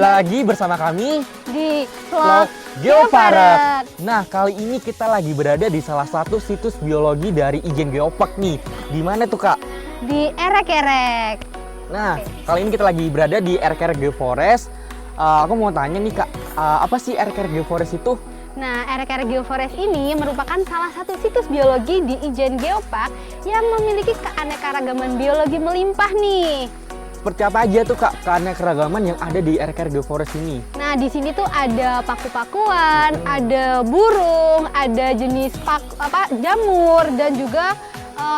lagi bersama kami di Vlog Vlog Geopark. Nah, kali ini kita lagi berada di salah satu situs biologi dari Ijen Geopark nih. Di mana tuh, Kak? Di Erek-Erek. Nah, kali ini kita lagi berada di Erek-Erek Geoforest. Aku mau tanya nih, Kak, apa sih Erek-Erek Geoforest itu? Nah, Erek-Erek Geoforest ini merupakan salah satu situs biologi di Ijen Geopark yang memiliki keanekaragaman biologi melimpah nih. Seperti apa aja tuh, Kak, keanekaragaman yang ada di Erek-Erek Geoforest ini? Nah, di sini tuh ada paku-pakuan, ada burung, ada jenis jamur dan juga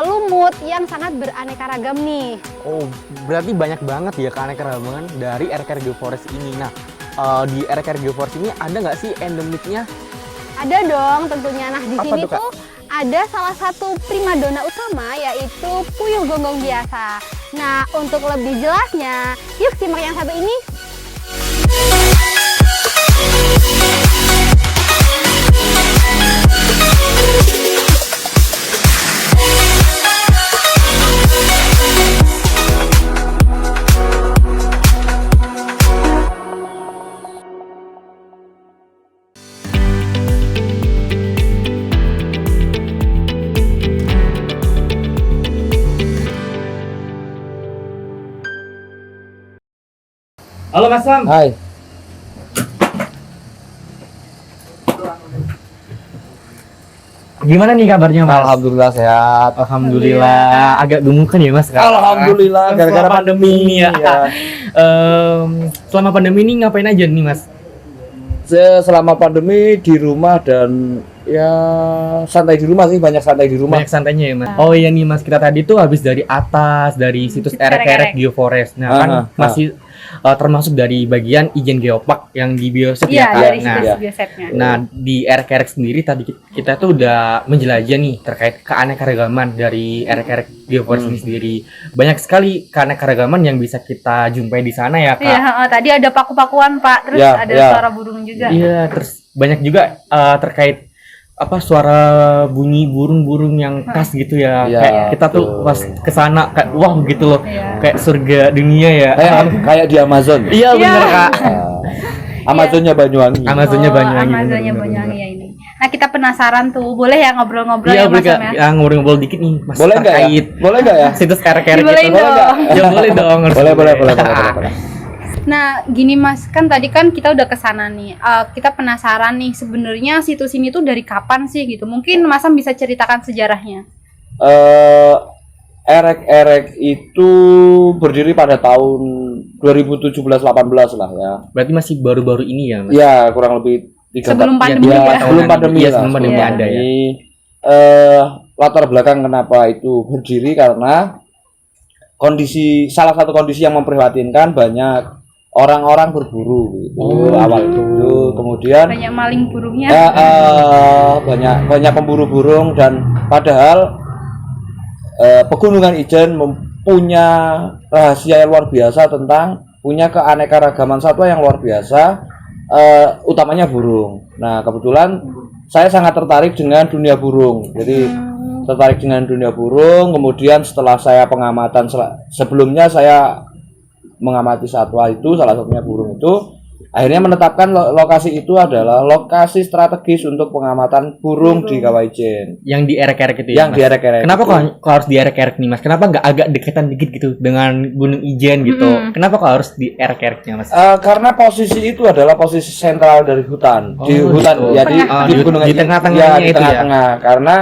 lumut yang sangat beraneka ragam nih. Oh, berarti banyak banget ya keanekaragaman dari Erek-Erek Geoforest ini. Nah, di Erek-Erek Geoforest ini ada nggak sih endemiknya? Ada dong tentunya. Nah, di Apa sini tuh, Kak? tuh ada salah satu primadona utama yaitu puyuh gonggong biasa. Nah, untuk lebih jelasnya, yuk simak yang satu ini. Halo Mas Sam. Hai. Gimana nih kabarnya, Mas? Alhamdulillah sehat. Alhamdulillah. Agak gemukan ya, Mas? Alhamdulillah gara-gara pandemi ini ya. ya. Selama pandemi ini ngapain aja nih, Mas? Selama pandemi di rumah dan ya santai di rumah sih, banyak santai di rumah. Banyak santainya ya, Mas. Oh iya nih, Mas, kita tadi tuh habis dari atas dari situs Erek-Erek Geoforest. Nah, kan masih termasuk dari bagian Ijen Geopark yang di Bioset ya, Kak? Dari Nah, situs Biosetnya. Nah, di Erek-Erek sendiri tadi kita tuh udah menjelajah nih terkait keanekaragaman dari Erek-Erek Geoforest ini sendiri. Banyak sekali keanekaragaman yang bisa kita jumpai di sana ya, Kak. Iya, tadi ada paku-pakuan, Pak. Terus Ya, ada ya. suara burung juga. Iya, terus banyak juga terkait suara bunyi burung-burung yang khas gitu ya. Iya, Kayak kita tuh betul. pas kesana kayak wah gitu loh. Iya. Kayak surga dunia ya. Kayak di Amazon. Iya bener, Kak. Amazonnya Banyuwangi. Amazonnya Banyuwangi. Amazonnya bener, Banyuwangi bener. ya ini. Nah, kita penasaran tuh. Boleh ya ngobrol-ngobrol Iya, ya, boleh Mas Kak. Sam ya? Ngobrol-ngobrol dikit nih, Mas. Boleh nggak ya? terkait Boleh nggak ya? situs Erek-Erek Dibolehin gitu. dong. Ya boleh dong. harus Boleh. Nah, gini Mas, kan tadi kan kita udah kesana nih. Kita penasaran nih, sebenarnya situs ini tuh dari kapan sih gitu? Mungkin Mas Sam bisa ceritakan sejarahnya. Erek-Erek itu berdiri pada tahun 2017-18 lah ya. Berarti masih baru-baru ini ya, Mas? Iya, kurang lebih 3 Sebelum pandemi Iya, ya. Sebelum pandemi Iya, lah. sebelum pandemi Iya. ada ya. Ini latar belakang kenapa itu berdiri karena salah satu kondisi yang memprihatinkan, banyak orang-orang berburu gitu. Awal itu kemudian Banyak maling burungnya. banyak pemburu burung, dan padahal Pegunungan Ijen mempunyai rahasia yang luar biasa tentang punya keanekaragaman satwa yang luar biasa, utamanya burung. Nah, kebetulan saya sangat tertarik dengan dunia burung. Jadi tertarik dengan dunia burung. Kemudian setelah saya pengamatan sebelumnya saya mengamati satwa itu, salah satunya burung itu, akhirnya menetapkan lokasi itu adalah lokasi strategis untuk pengamatan burung di Kawah Ijen. Yang di Erek-Erek itu ya, Yang Mas? di Erek-Erek. Kenapa kok harus di Erek-Erek nih, Mas? Kenapa nggak agak deketan dikit gitu dengan Gunung Ijen gitu? Kenapa kok harus di Erek-Ereknya, Mas? Karena posisi itu adalah posisi sentral dari hutan. Di hutan, gitu. ya Oh, di Gunung di Ijen. tengah-tengahnya Ya, di itu ya? tengah-tengah. Karena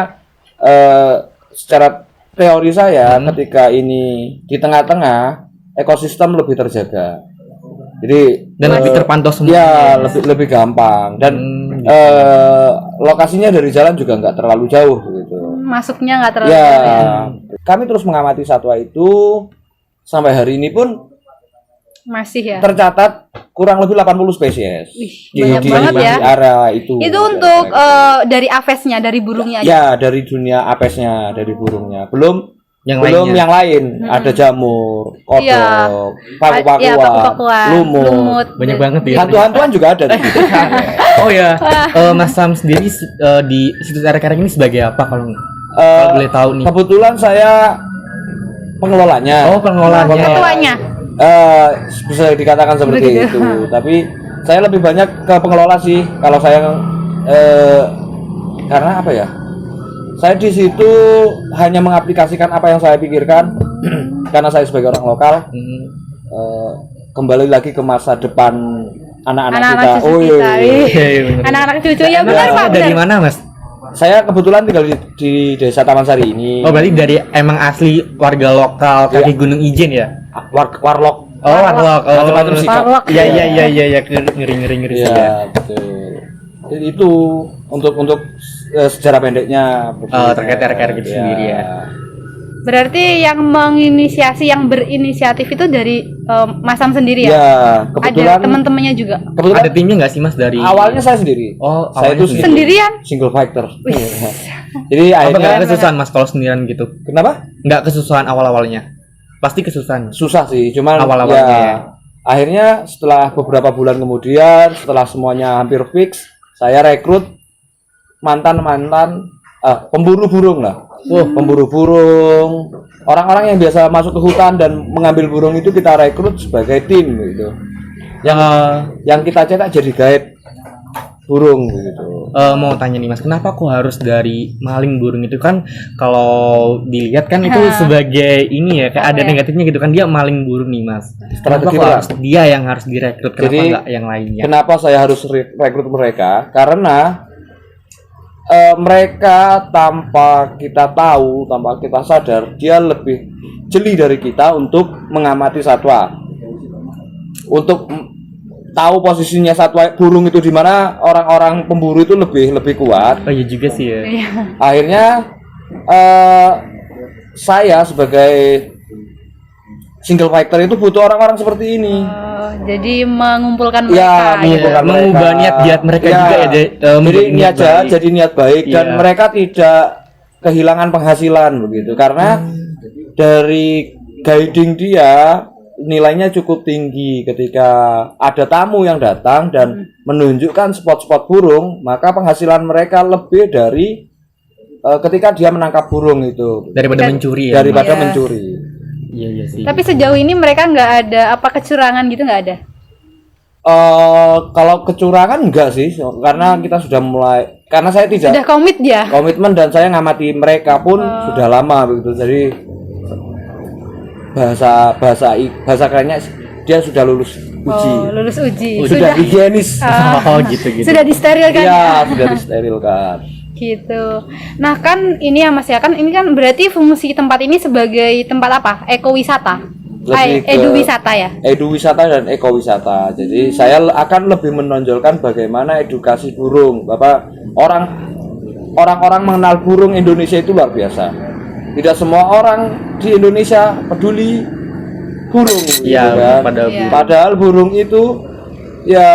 secara teori saya, ketika ini di tengah-tengah, ekosistem lebih terjaga. Jadi Dan lebih terpantau semua. ya lebih gampang, dan lokasinya dari jalan juga nggak terlalu jauh gitu. Masuknya nggak terlalu Ya, jauh ya. kami terus mengamati satwa itu sampai hari ini pun Masih ya. tercatat kurang lebih 80 spesies. Banyak banget ya. Di area itu. Itu untuk dari avesnya, dari burungnya aja. ya dari dunia apesnya, dari burungnya. Belum Yang belum lainnya. yang lain, ada jamur, kodok, Iya. paku-pakuan, Iya, paku-pakuan, lumut. Banyak banget ya. Hantu-hantuan juga ada di situ. Oh ya, Mas Sam sendiri di situs Erek-Erek ini sebagai apa kalau boleh tahu nih? Kebetulan saya pengelolanya. Oh, pengelolanya. Ketuanya. Bisa dikatakan seperti Begitu. itu. Tapi saya lebih banyak ke pengelola sih. Kalau saya karena apa ya? Saya di situ hanya mengaplikasikan apa yang saya pikirkan karena saya sebagai orang lokal. Kembali lagi ke masa depan anak-anak Anak-anak kita. cucu kita. Ih. Iya, bener. Anak-anak cucu ya benar Emang Pak, dari benar. mana, Mas? Saya kebetulan tinggal di Desa Taman Sari ini. Oh, berarti dari emang asli warga lokal kaki Gunung Ijen ya? Warlock. Oh, warlock. Oh, Macam-macam sikap. Warlock. Iya, ngeri sih ya. Ya, betul. Jadi itu untuk sejarah pendeknya. Terkait RKR itu sendiri ya. Berarti yang menginisiasi, yang berinisiatif itu dari Mas Sam sendiri ya? Ya, Ada kebetulan teman-temannya juga. kebetulan Ada timnya nggak sih, Mas, dari awalnya saya sendiri. Oh, saya awalnya itu Sendirian? single fighter. Jadi apa akhirnya nggak kesusahan, Mas, kalau sendirian gitu? kenapa? Nggak kesusahan awal-awalnya? Pasti kesusahan. Susah sih, cuman Awal-awalnya ya, ya. akhirnya setelah beberapa bulan kemudian, setelah semuanya hampir fix, saya rekrut mantan-mantan pemburu burung lah. Pemburu burung, orang-orang yang biasa masuk ke hutan dan mengambil burung itu kita rekrut sebagai tim gitu. Yang kita cetak jadi guide burung gitu. Mau tanya nih, Mas, kenapa kok harus dari maling burung itu? Kan kalau dilihat kan itu sebagai ini ya, kayak ada negatifnya gitu kan, dia maling burung nih, Mas. Kenapa Strategi kok perang. harus dia yang harus direkrut? Kenapa Jadi, nggak yang lainnya? Kenapa saya harus rekrut mereka? Karena mereka tanpa kita tahu, tanpa kita sadar, dia lebih jeli dari kita untuk mengamati satwa. Untuk tahu posisinya satwa burung itu di mana, orang-orang pemburu itu lebih kuat. Oh iya juga sih ya. Akhirnya saya sebagai single fighter itu butuh orang-orang seperti ini. Jadi mengumpulkan Ya, mereka. mengumpulkan Mengubah niat niat mereka juga ya, jadi menjadi niat jahat baik. jadi niat baik dan Iya. mereka tidak kehilangan penghasilan begitu karena dari guiding dia nilainya cukup tinggi. Ketika ada tamu yang datang dan menunjukkan spot-spot burung, maka penghasilan mereka lebih dari ketika dia menangkap burung itu Daripada mencuri ya. daripada Iya. mencuri. Iya sih. Tapi sejauh ini mereka nggak ada apa kecurangan gitu, nggak ada? Kalau kecurangan enggak sih, karena kita sudah mulai, karena saya tidak Sudah komit ya? komitmen dan saya ngamati mereka pun sudah lama begitu. Jadi bahasa kerennya dia sudah lulus uji. Oh, lulus uji. Sudah higienis. Oh gitu. Sudah disterilkan ya? Iya, sudah disterilkan. Gitu. Nah kan ini ya Mas ya, kan ini kan berarti fungsi tempat ini sebagai tempat apa? Ekowisata. Lebih ke Eduwisata ya. Eduwisata dan ekowisata. Jadi saya akan lebih menonjolkan bagaimana edukasi burung. Bapak, orang-orang mengenal burung Indonesia itu luar biasa. Tidak semua orang di Indonesia peduli burung. Iya, gitu kan. Iya. Padahal burung itu ya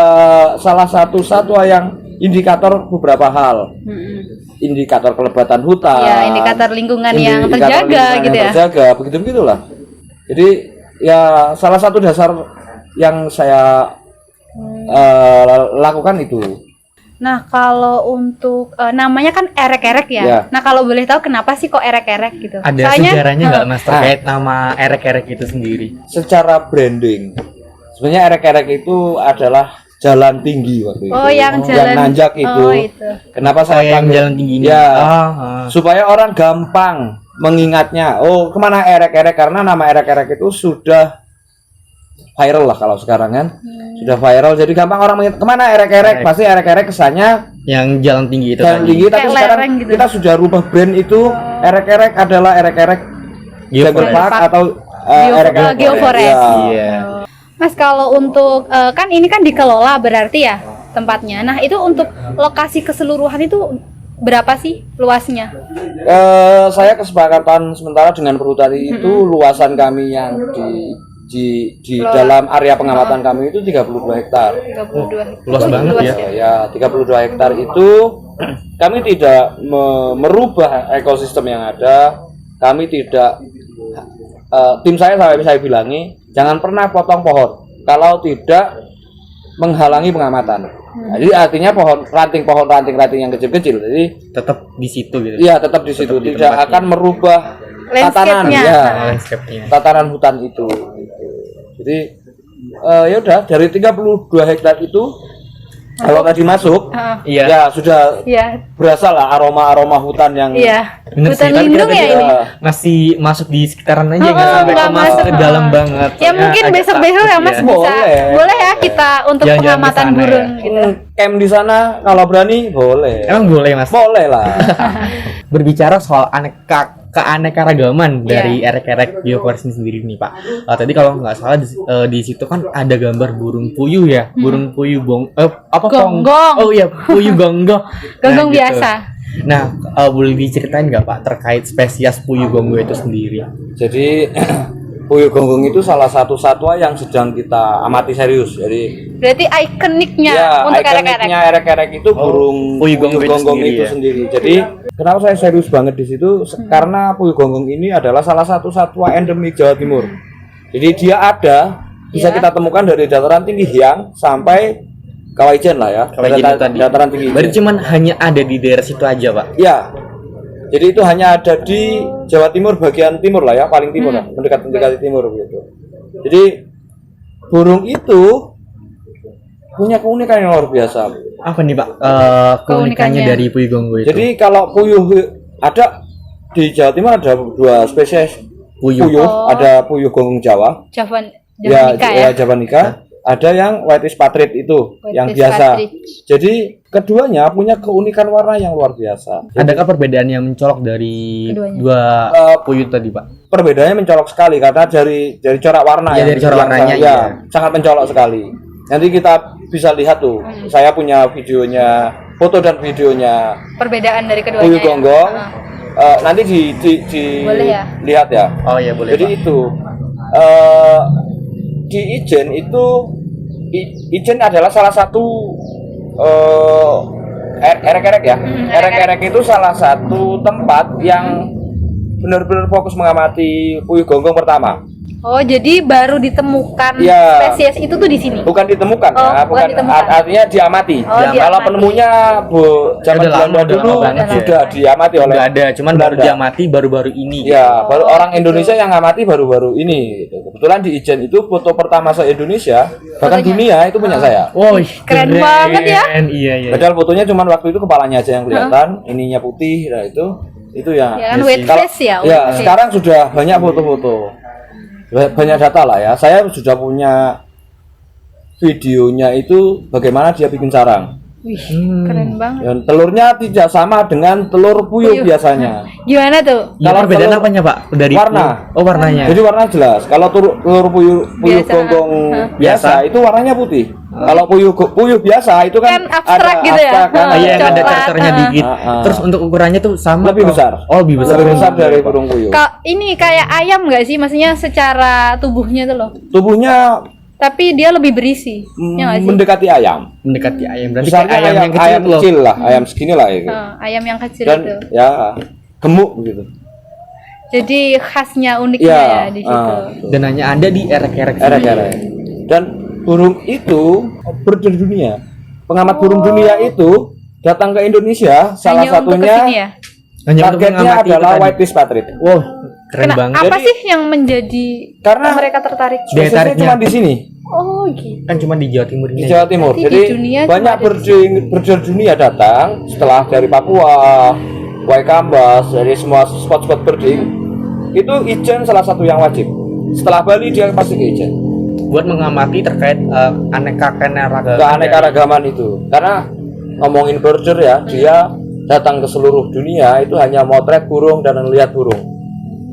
salah satu satwa yang indikator beberapa hal. Indikator kelebatan hutan. Ya, indikator lingkungan yang indikator terjaga lingkungan gitu yang ya. terjaga, begitulah. Jadi ya salah satu dasar yang saya lakukan itu. Nah, kalau untuk namanya kan erek-erek ya. Ya. Nah, kalau boleh tahu kenapa sih kok erek-erek gitu? Ada sejarahnya nggak, Mas, terkait nama erek-erek itu sendiri? Secara branding, sebenarnya erek-erek itu adalah jalan tinggi waktu itu. Oh, yang jalan nanjak itu. Oh, itu. Kenapa saya yang panggil- jalan tinggi ini? Ya, Ah. supaya orang gampang mengingatnya. Oh, kemana erek-erek? Karena nama erek-erek itu sudah viral lah kalau sekarang kan. Sudah viral, jadi gampang orang mengingat kemana erek-erek. Pasti erek-erek kesannya Yang jalan tinggi itu jalan tadi. tinggi, tapi Kayak sekarang lereng gitu. kita sudah rubah brand itu. Erek-erek adalah erek-erek Jungle Park atau erek-erek Geoforest. Ya. Iya. Mas, kalau untuk kan ini kan dikelola berarti ya tempatnya. Nah, itu untuk lokasi keseluruhan itu berapa sih luasnya? Saya kesepakatan sementara dengan perhutani itu luasan kami yang di dalam area pengamatan kami itu 32 hektar. 32. Luas banget ya. Ya, 32 hektar itu kami tidak merubah ekosistem yang ada. Kami tidak tim saya bilangi jangan pernah potong pohon kalau tidak menghalangi pengamatan. Jadi artinya ranting yang kecil-kecil. Jadi Tetap di situ gitu. iya tetap di situ, di tidak tempatnya. akan merubah tatanan Landscape-nya. ya. Landscape-nya. Tatanan hutan itu. Jadi ya udah dari 32 hektar itu kalau tadi masuk Iya. ya sudah Iya. berasa lah aroma hutan yang Iya. Bener Hutan sih, tapi lindung kita ya tadi ini. masih masuk di sekitaran aja nggak Oh, sampai nggak ke masuk ke masuk. dalam banget. Ya Soalnya mungkin agak besok-besok ya takut Mas ya. bisa. Boleh. Boleh ya kita untuk Jalan-jalan ke pengamatan sana burung ya. gitu. camp di sana kalau berani boleh. Emang boleh Mas. Boleh lah. Berbicara soal keanekaragaman Iya. dari erek-erek geoforest ini sendiri nih Pak. Tadi kalau nggak salah di situ kan ada gambar burung puyuh ya, burung puyuh Gonggong. Oh iya, puyuh gonggong. Gonggong gitu. biasa. Nah, boleh diceritain nggak Pak terkait spesies puyuh gonggong itu sendiri? Jadi puyuh gonggong itu salah satu satwa yang sedang kita amati serius. Jadi Berarti ikoniknya ya, untuk erek-erek. ikoniknya erek-erek itu burung puyuh gonggong itu sendiri itu ya? sendiri. Jadi kenapa saya serius banget di situ? Karena puyuh gonggong ini adalah salah satu satwa endemik Jawa Timur. Jadi dia ada bisa Ya. kita temukan dari dataran tinggi Hyang sampai Kawaijen lah ya. Kawaijen itu tadi. Dataran tinggi. Berarti cuman hanya ada di daerah situ aja Pak. Ya. Jadi itu hanya ada di Jawa Timur bagian timur lah ya, paling timur lah, mendekati timur begitu. Jadi burung itu punya keunikan yang luar biasa. Apa nih Pak keunikannya Keunikannya. dari puyuh gonggong itu? Jadi kalau puyuh ada di Jawa Timur ada dua spesies Puyuh. Oh. ada puyuh gonggong Jawa, Javanica ya. Javanica, ada yang whitish patrid itu yang Whitish biasa. partridge. Jadi keduanya punya keunikan warna yang luar biasa. Adakah perbedaan yang mencolok dari Keduanya. dua puyuh tadi Pak? Perbedaannya mencolok sekali karena dari corak warna Ya, dari corak warnanya, sangat, iya. sangat mencolok sekali. Nanti kita bisa lihat tuh. Saya punya videonya, foto dan videonya Perbedaan dari keduanya. puyuh ya. gonggong. Heeh. Nanti Boleh ya? lihat ya. Oh iya boleh Jadi Pak. itu di Ijen itu Ijen adalah salah satu erek-erek ya. Erek-erek itu salah satu tempat yang benar-benar fokus mengamati puyuh gonggong pertama. Oh, jadi baru ditemukan Iya. spesies itu tuh di sini. Bukan ditemukan Oh, ya, bukan ditemukan. artinya diamati. Oh, Kalau diamati. penemunya zaman Udah lama, Belanda udah dulu lama banget ya. sudah diamati oleh Nggak ada, cuman baru Belanda. diamati baru-baru ini. Ya, baru orang gitu. Indonesia yang ngamati baru-baru ini. Gitu. Kebetulan di Ijen itu foto pertama se Indonesia, bahkan Fotonya? dunia itu punya saya. Woi, Keren banget ya. Iya iya. Padahal fotonya cuma waktu itu kepalanya aja yang kelihatan, ininya putih, nah itu yang. Ya kan Iya white sih. face ya. Ya, white face. sekarang sudah banyak foto-foto. Banyak data lah ya. Saya sudah punya videonya itu bagaimana dia bikin sarang. Wih, keren banget. Dan telurnya tidak sama dengan telur puyuh Puyuh. biasanya. Gimana tuh? Ya, Kalau perbedaan telur- apanya Pak? Dari Warna. Oh warnanya. Jadi warna jelas. Kalau telur puyuh Biasa. gonggong biasa Biasa. itu warnanya putih. Kalau puyuh biasa itu kan, Kan abstrak ada gitu ya? abstrak kan, Iya, yang ada Coklat, charternya dikit. ah. Terus untuk ukurannya tuh sama. Lebih atau- besar. Oh, lebih besar. lebih besar dari burung puyuh. Ini kayak ayam nggak sih? Maksudnya secara tubuhnya tuh loh. Tubuhnya Tapi dia lebih berisi. Ya nggak sih? mendekati ayam. Mendekati ayam. Berarti Besarnya kayak ayam yang kecil ayam itu loh. kecil lah, ayam segini lah itu. Ayam yang kecil Dan itu. ya gemuk gitu. Jadi khasnya uniknya Iya, ya di situ. Dan hanya ada di erek-erek sini. Erek-erek. Dan burung itu berdunia. Pengamat burung dunia itu datang ke Indonesia, salah Hanya untuk satunya kesini ya. Hanya untuk targetnya mengamati itu adalah tadi. whitefish patrid. Wow, keren banget. Apa Jadi- sih yang menjadi Karena mereka tertarik? Daya Spesiesnya tariknya. cuma di sini, Oh gitu. Kan cuma di Jawa Timur di ini. Jawa Timur. Berarti Jadi di dunia banyak cuma ada berdunia datang setelah dari Papua, Waikambas, dari semua spot-spot birding. Itu Ijen salah satu yang wajib. Setelah Bali dia pasti ke Ijen. Buat mengamati terkait keanekaragaman. Keanekaragaman itu. Karena ngomongin birder ya, dia datang ke seluruh dunia itu hanya motret burung dan melihat burung.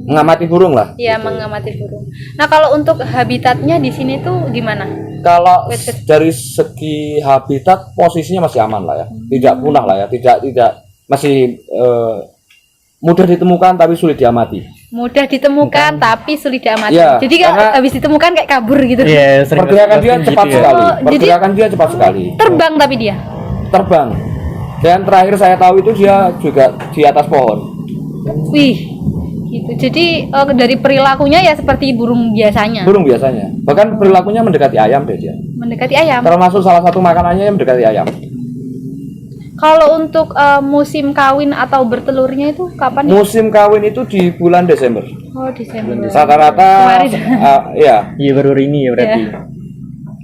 Mengamati burung lah. Iya, mengamati burung. Nah, kalau untuk habitatnya di sini tuh gimana? Kalau dari segi habitat posisinya masih aman lah ya, tidak punah lah ya, tidak masih mudah ditemukan tapi sulit diamati. Mudah ditemukan tapi sulit diamati. Iya, Jadi kalau karena- habis ditemukan kayak kabur gitu. Iya, sering Pergerakan dia gitu cepat ya. sekali. Oh, jadi- Pergerakan dia cepat sekali. Terbang tapi dia. Terbang. Dan terakhir saya tahu itu dia juga di atas pohon. Wih. Gitu. Jadi dari perilakunya ya seperti burung biasanya. Burung biasanya. Bahkan perilakunya mendekati ayam deh dia. Mendekati ayam. Termasuk salah satu makanannya yang mendekati ayam. Kalau untuk musim kawin atau bertelurnya itu kapan? Musim kawin itu di bulan Desember. Oh, Desember. Rata-rata Kemarin. ya, Iya baru ini ya berarti.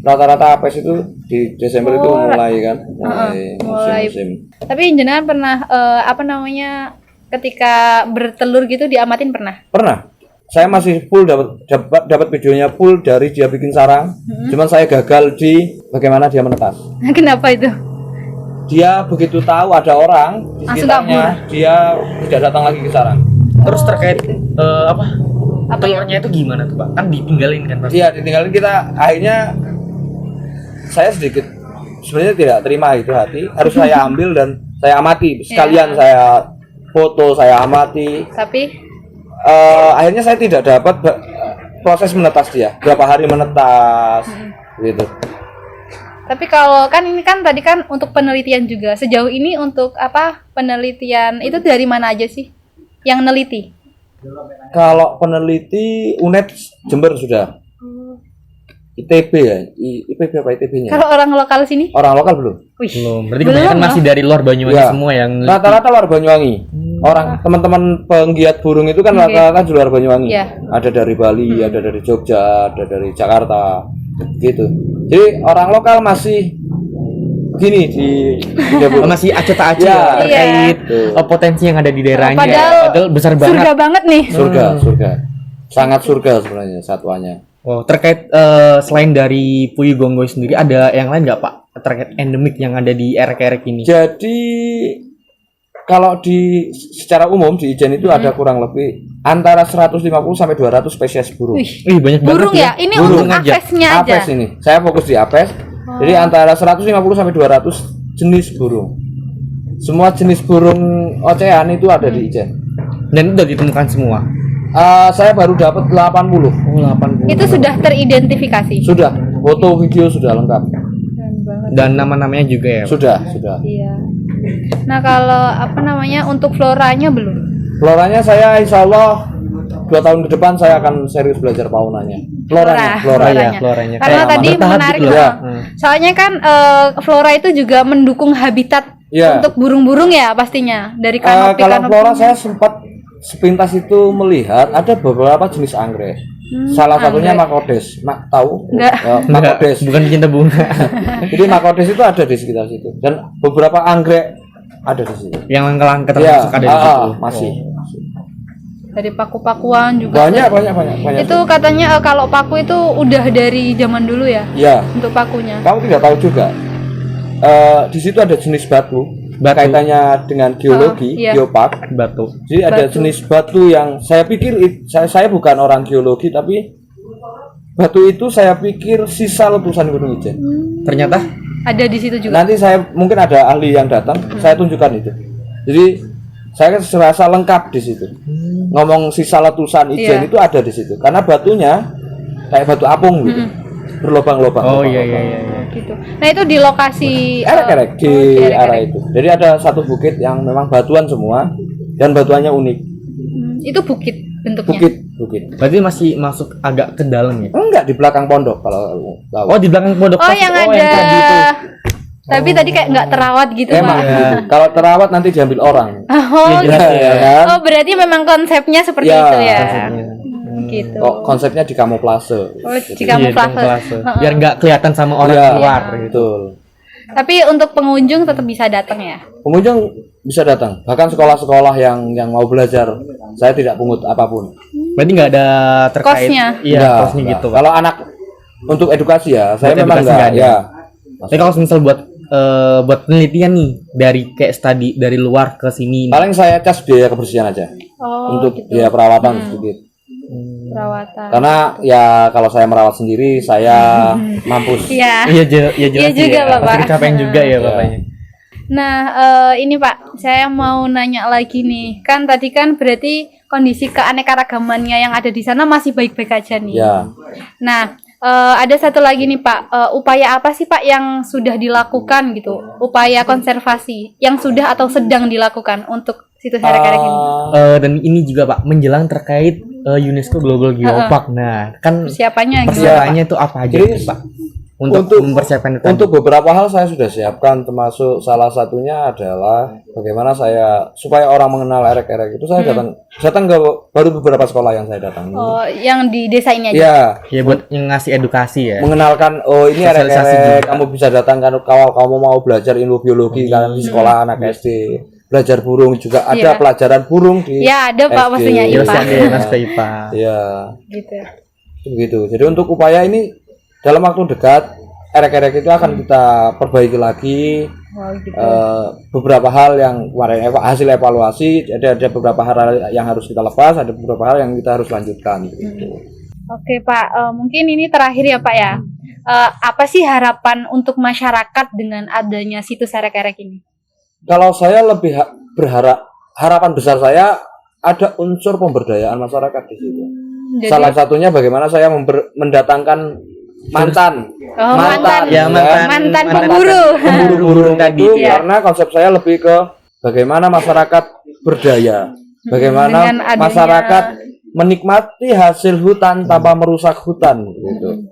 rata-rata apes itu di Desember itu Oh, mulai kan, mulai. musim-musim. Tapi jenengan pernah apa namanya ketika bertelur gitu diamatin pernah? Pernah. Saya masih full dapat videonya full dari dia bikin sarang. Cuman saya gagal di bagaimana dia menetas. Kenapa itu? Dia begitu tahu ada orang di Langsung sekitarnya, dia tidak datang lagi ke sarang. Terus terkait apa? Apa ya? Telurnya itu gimana tuh Pak? Kan ditinggalin kan pasti. Iya, ditinggalin kita. Akhirnya saya sedikit sebenarnya tidak terima itu hati. Harus saya ambil dan saya amati. Sekalian saya foto, saya amati. Tapi Akhirnya saya tidak dapat proses menetas dia. Berapa hari menetas gitu. Tapi kalau kan ini kan tadi kan untuk penelitian juga. Sejauh ini untuk apa penelitian itu dari mana aja sih yang neliti? Kalau peneliti UNED Jember sudah. ITB ya, IPB apa ITB-nya? Kalau orang lokal sini? Orang lokal belum. Wih, Belum. Berarti belum kebanyakan loh. masih dari luar Banyuwangi Ya. semua yang Rata-rata luar Banyuwangi. Orang teman-teman penggiat burung itu kan Oke. rata-rata di luar Banyuwangi. Iya. Ada dari Bali, ada dari Jogja, ada dari Jakarta, gitu. Jadi orang lokal masih gini di Oh, masih acuh tak acuh Ya. terkait Iya. potensi yang ada di daerahnya. Padahal besar banget. surga banget nih. surga. Sangat surga sebenarnya satwanya. Oh, terkait selain dari Puyuh Gonggoy sendiri ada yang lain nggak Pak? Terkait endemik yang ada di erek-erek ini? Jadi kalau di secara umum di Ijen itu ada kurang lebih antara 150 sampai 200 spesies burung. Wih, Wih, banyak burung banget ya? Ini Burung untuk aja. apesnya aja. Apes ini. Saya fokus di apes. Jadi antara 150 sampai 200 jenis burung. Semua jenis burung ocehan itu ada di Ijen. Dan udah ditemukan semua. Saya baru dapat 80. Oh, 80. Itu sudah teridentifikasi. Sudah, foto video sudah lengkap. Dan nama-namanya juga ya. Pak? Sudah. Iya. Nah, kalau apa namanya untuk floranya belum? Floranya saya insya Allah 2 tahun ke depan saya akan serius belajar faunanya. Floranya. Oh, iya, Floranya. floranya. Karena Kayak tadi bertahap menarik gitu loh. ya. Soalnya kan flora itu juga mendukung habitat Iya. untuk burung-burung ya pastinya dari Kalau kanopi. flora saya sempat sepintas itu melihat ada beberapa jenis anggrek. Salah satunya makodes. Tahu? Enggak. Makodes. Bukan cinta bunga. Jadi makodes itu ada di sekitar situ dan beberapa anggrek ada di situ. Yang langka-langka Iya, termasuk ada di situ. masih. Dari paku-pakuan juga. Banyak. Itu katanya kalau paku itu udah dari zaman dulu ya Ya, untuk pakunya. kamu tidak tahu juga. Di situ ada jenis batu. Batu. Kaitannya dengan geologi, iya. geopark. Batu. Jadi ada Batu. jenis batu yang saya pikir saya bukan orang geologi tapi batu itu saya pikir sisa letusan Gunung Ijen. Ternyata Ada di situ juga. Nanti saya mungkin ada ahli yang datang, saya tunjukkan itu. Jadi saya serasa lengkap di situ. Ngomong sisa letusan Ijen Iya. itu ada di situ karena batunya kayak batu apung gitu. Berlobang-lobang. oh iya lobang-lobang. iya iya. Gitu. Nah, itu di lokasi Erek-erek di erek-erek. arah itu. Jadi ada satu bukit yang memang batuan semua dan batuannya unik. Itu bukit bentuknya. Bukit. Berarti masih masuk agak ke dalam ya? Enggak di belakang pondok kalau tahu. Oh, di belakang pondok Oh, pas- yang ada. tadi itu. Tapi tadi kayak nggak terawat gitu, Emang Pak. gitu. Kalau terawat nanti diambil orang. Oh, Iya, jelas gitu. ya. kan? Oh, berarti memang konsepnya seperti Ya, itu ya. Konsepnya. Gitu. Kok konsepnya di kamuflase. Oh, Jadi- jika Iya, kamuflase. biar nggak kelihatan sama orang Iya, luar gitu. betul. Tapi untuk pengunjung tetap bisa datang ya. Pengunjung bisa datang. Bahkan sekolah-sekolah yang mau belajar, saya tidak pungut apapun. Berarti nggak ada terkait Kosnya. Iya, Enggak, kosnya enggak. gitu. Pak. Kalau anak untuk edukasi ya, saya Buat memang edukasi enggak. nggak ada. Ya. Tapi kalau misal buat penelitian nih dari kayak studi dari luar ke sini. Paling saya cas biaya kebersihan aja. Oh, Untuk gitu. biaya perawatan sedikit. Perawatan. Karena ya kalau saya merawat sendiri saya mampus. Iya. Iya, iya jelas Iya juga, ya. Bapak. Pasti kecapean juga ya bapaknya. Nah, ini Pak, saya mau nanya lagi nih. Kan tadi kan berarti kondisi keanekaragamannya yang ada di sana masih baik-baik aja nih. Ya. Nah, ada satu lagi nih Pak, upaya apa sih Pak yang sudah dilakukan gitu? Upaya konservasi yang sudah atau sedang dilakukan untuk situs erek-erek ini? Dan ini juga Pak menjelang terkait UNESCO Global Geopark. Nah, kan Persiapannya gitu. persiapannya itu apa aja Jadi gitu, Pak? untuk mempersiapkan itu tadi? Untuk beberapa hal saya sudah siapkan, termasuk salah satunya adalah bagaimana saya supaya orang mengenal erek-erek itu. Saya datang ke baru beberapa sekolah yang saya datangi. Oh, yang di desa ini aja. Ya, Ya buat yang ngasih edukasi ya. mengenalkan oh ini Sosialisasi erek-erek, juga. kamu bisa datang kan kalau kamu mau belajar ilmu biologi kan di sekolah anak SD. Belajar burung juga ada Iya. pelajaran burung di Ya, ada Pak SD. pastinya Terus IPA. ada Mas IPA. Iya, Gitu. begitu. Jadi untuk upaya ini dalam waktu dekat erek-erek itu akan kita perbaiki lagi. Wow, gitu. Beberapa hal yang kemarin hasil evaluasi, ada beberapa hal yang harus kita lepas, ada beberapa hal yang kita harus lanjutkan gitu. Oke Pak, mungkin ini terakhir ya Pak ya. Apa sih harapan untuk masyarakat dengan adanya situs erek-erek ini? Kalau saya lebih berharap, harapan besar saya ada unsur pemberdayaan masyarakat di situ. Jadi, Salah satunya bagaimana saya Ya, mendatangkan mantan mantan pemburu. pemburu burung tadi, itu, ya. karena konsep saya lebih ke bagaimana masyarakat berdaya, bagaimana Dengan adanya- masyarakat menikmati hasil hutan tanpa merusak hutan gitu.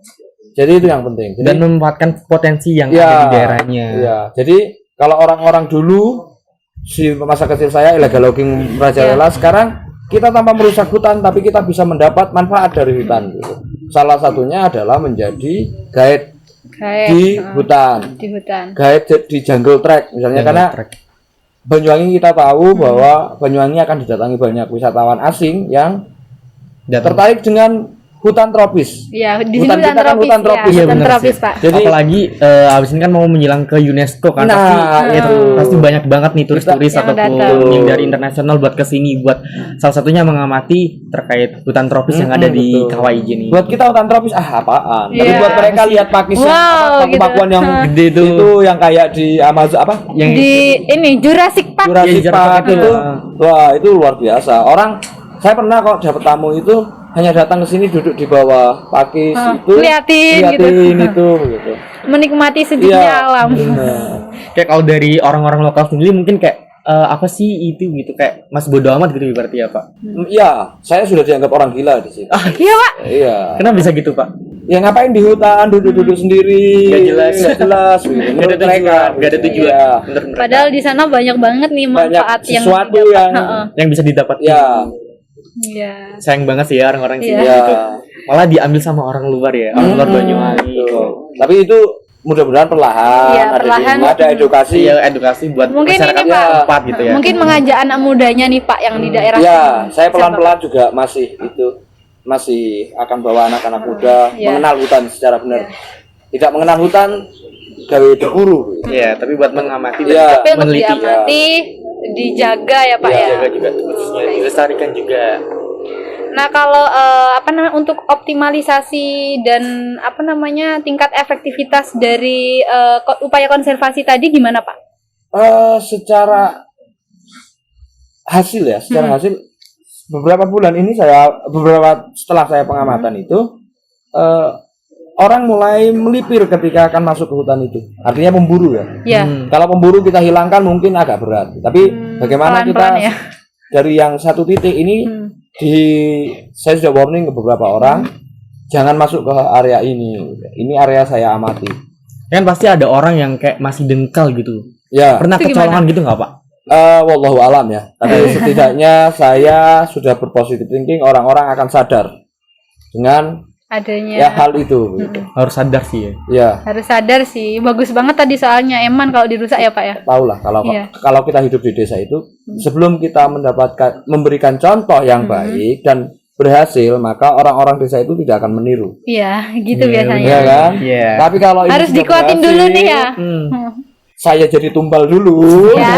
Jadi itu yang penting. Jadi, Dan memanfaatkan potensi yang ya, ada di daerahnya. ya. Jadi kalau orang-orang dulu si masa kecil saya illegal logging merajalela, sekarang kita tanpa merusak hutan tapi kita bisa mendapat manfaat dari hutan gitu. Salah satunya adalah menjadi guide Kayak di hutan, di hutan. guide di jungle track misalnya, karena Banyuwangi kita tahu bahwa Banyuwangi akan didatangi banyak wisatawan asing yang tertarik dengan hutan tropis. Iya, di sini Hutan hutan kita kan tropis. hutan tropis. Ya, Iya, hutan benar tropis, sih. Pak. Jadi Apalagi abis ini kan mau menjelang ke UNESCO kan, Nah, pasti itu. pasti banyak banget nih turis-turis Yang ataupun datang. yang dari internasional buat kesini buat salah satunya mengamati terkait hutan tropis yang ada di betul. Kawah Ijen ini. buat kita hutan tropis apaan? Tapi Iya. buat mereka lihat pakis yang Wow, paku-pakuan gitu. yang Gede tuh. itu yang kayak di Amazon apa? yang Di ini Jurassic Park. Jurassic Jurassic Park Park itu, itu. wah itu luar biasa. Saya pernah kok dapat tamu itu hanya datang ke sini duduk di bawah pakis itu, Liatin gitu. itu, gitu. Menikmati sejuknya Iya, alam. benar. kayak kalau dari orang-orang lokal sendiri mungkin kayak apa sih itu gitu, kayak mas bodo amat gitu berarti ya Pak? Iya, saya sudah dianggap orang gila di sini. Iya, Pak. Iya. Kenapa bisa gitu Pak? Ya ngapain di hutan duduk-duduk sendiri? Nggak jelas. Nggak jelas. Gitu. Gak ada Menurut mereka, tujuan, gak ada tujuan. Iya. Bener-bener. Padahal di sana banyak banget nih Banyak manfaat yang sesuatu didapat. yang Heeh. yang bisa didapat. ya, Iya. Sayang banget sih ya orang-orang sini Iya. gitu. Malah diambil sama orang luar ya, orang luar Banyuwangi. betul. Tapi itu mudah-mudahan perlahan, Iya, ada perlahan. ada edukasi. Iya, edukasi buat Mungkin masyarakat ini, Pak. tempat gitu ya. Mungkin mengajak anak mudanya nih Pak yang di daerah Ya, sini. saya pelan-pelan juga masih akan bawa anak-anak muda Iya. mengenal hutan secara benar. Tidak mengenal hutan gawe berburu. Iya, tapi buat mengamati Iya. Tapi untuk meneliti diamati, dijaga ya Pak Iya, ya. jaga juga khususnya dilestarikan juga. Nah kalau untuk optimalisasi dan tingkat efektivitas dari upaya konservasi tadi gimana Pak? Secara hasil beberapa bulan ini setelah saya pengamatan itu orang mulai melipir ketika akan masuk ke hutan itu. Artinya pemburu ya. Ya. Kalau pemburu kita hilangkan mungkin agak berat. Tapi bagaimana kita pelan-pelan ya. dari yang satu titik ini saya sudah warning ke beberapa orang jangan masuk ke area ini. Ini area saya amati. Kan pasti ada orang yang kayak masih dengkal gitu. Ya. Pernah Itu kecolongan gitu nggak Pak? Wallahu alam ya. Tapi setidaknya saya sudah berpositif thinking, orang-orang akan sadar dengan Adanya. hal itu. Gitu. Harus sadar sih ya. Ya, Harus sadar sih. Bagus banget tadi soalnya eman kalau dirusak ya Pak ya. tahulah kalau Iya. kalau kita hidup di desa itu sebelum kita memberikan contoh yang baik dan berhasil, maka orang-orang desa itu tidak akan meniru. Iya, gitu Iya, biasanya. Ya kan? Iya. Tapi kalau ini Harus sudah dikuatin berhasil, dulu nih ya. Saya jadi tumbal dulu. Ya.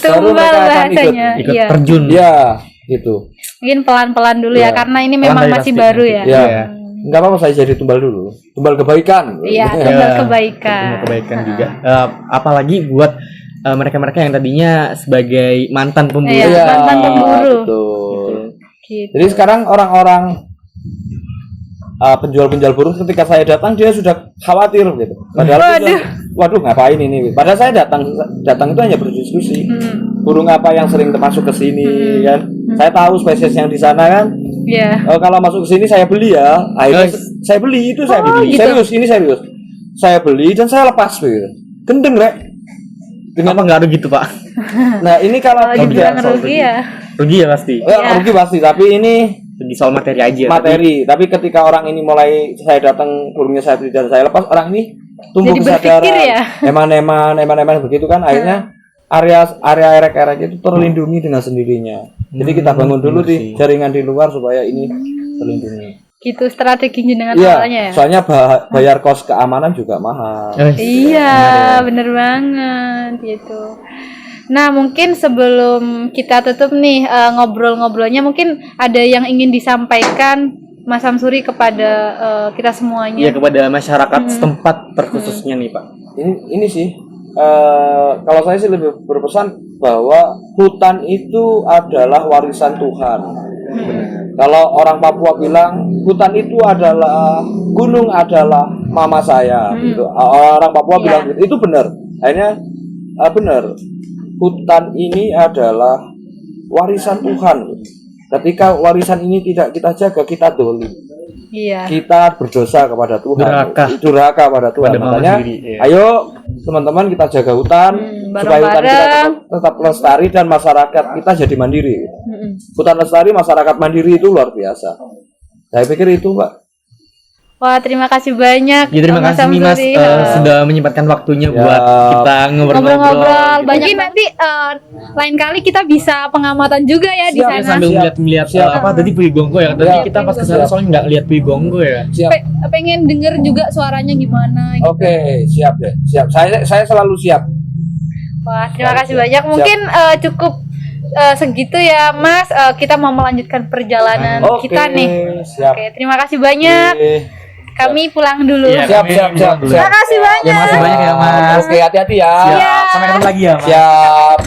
Tumbal mereka akan bahasanya. Ikut Iya. terjun. Ya, gitu. Mungkin pelan-pelan dulu ya Iya. karena ini Pelan memang tapi masih pasti. baru ya. Ya. Iya. Enggak apa-apa saya jadi tumbal dulu. Tumbal kebaikan. Iya, Ya, tumbal kebaikan. tumbal kebaikan juga. Apalagi buat mereka-mereka yang tadinya sebagai mantan pemburu. Iya. mantan pemburu. Betul. Gitu. Jadi sekarang orang-orang penjual-penjual burung ketika saya datang dia sudah khawatir gitu. Padahal itu waduh ngapain ini? Padahal saya datang itu hanya berdiskusi. Burung apa yang sering masuk ke sini kan? Saya tahu spesies yang di sana kan. Iya. Kalau masuk ke sini saya beli ya. Akhirnya Oh, saya beli itu saya beli. gitu. Serius, ini serius. saya beli dan saya lepas gitu. Gendeng rek. Kenapa nggak rugi gitu, Pak? Nah, ini kalau Kalau dibilang rugi ya. Rugi ya pasti. rugi pasti, tapi ini Rugi soal materi aja. materi. Tapi ketika orang ini mulai saya datang, burungnya saya beli dan saya lepas, orang ini tumbuh Jadi berpikir kesadaran, ya? eman-eman begitu kan, akhirnya area erek-erek itu terlindungi dengan sendirinya. Jadi kita bangun dulu bener di sih. jaringan di luar supaya ini terlindungi. Gitu strategi jenengan Iya, awalnya ya. soalnya bayar kos keamanan juga mahal. Iya, bener banget gitu. Nah, mungkin sebelum kita tutup nih ngobrol-ngobrolnya, mungkin ada yang ingin disampaikan Mas Samsuri kepada kita semuanya. Iya, kepada masyarakat setempat terkhususnya nih, Pak. Ini sih kalau saya sih lebih berpesan bahwa hutan itu adalah warisan Tuhan. Kalau orang Papua bilang hutan itu adalah gunung adalah mama saya, gitu. Orang Papua bilang gitu. Itu benar. Akhirnya benar. Hutan ini adalah warisan Tuhan. Ketika warisan ini tidak kita jaga, kita dolim. Iya. Kita berdosa kepada Tuhan. Durhaka pada Tuhan. Pada mama Makanya, sendiri, iya. ayo teman-teman kita jaga hutan supaya hutan kita tetap lestari dan masyarakat kita jadi mandiri. Hutan lestari, masyarakat mandiri itu luar biasa. Saya pikir itu, Mbak. Wah, terima kasih banyak. Ya, terima Mas kasih nih Mas Samsuri. sudah menyempatkan waktunya Ya. buat kita ngobrol-ngobrol. Ngobrol-ngobrol. gitu. Mungkin nanti lain kali kita bisa pengamatan juga ya di Siap, Ya, sana. sambil melihat apa tadi Puyi Gonggo ya. Tadi Ya. kita pas kesana soalnya nggak lihat Puyi Gonggo ya. Siap. Pengen denger juga suaranya gimana. Gitu. Oke, siap deh. Siap. Saya selalu siap. Wah, terima kasih banyak. Mungkin cukup segitu ya, Mas. Kita mau melanjutkan perjalanan Oke, kita nih. siap. Oke, terima kasih banyak. Oke. Kami pulang dulu. Iya. Siap. Terima kasih banyak. Ya, makasih banyak ya Mas. Oke, hati-hati ya. Siap. Sampai ketemu lagi ya Mas. Siap.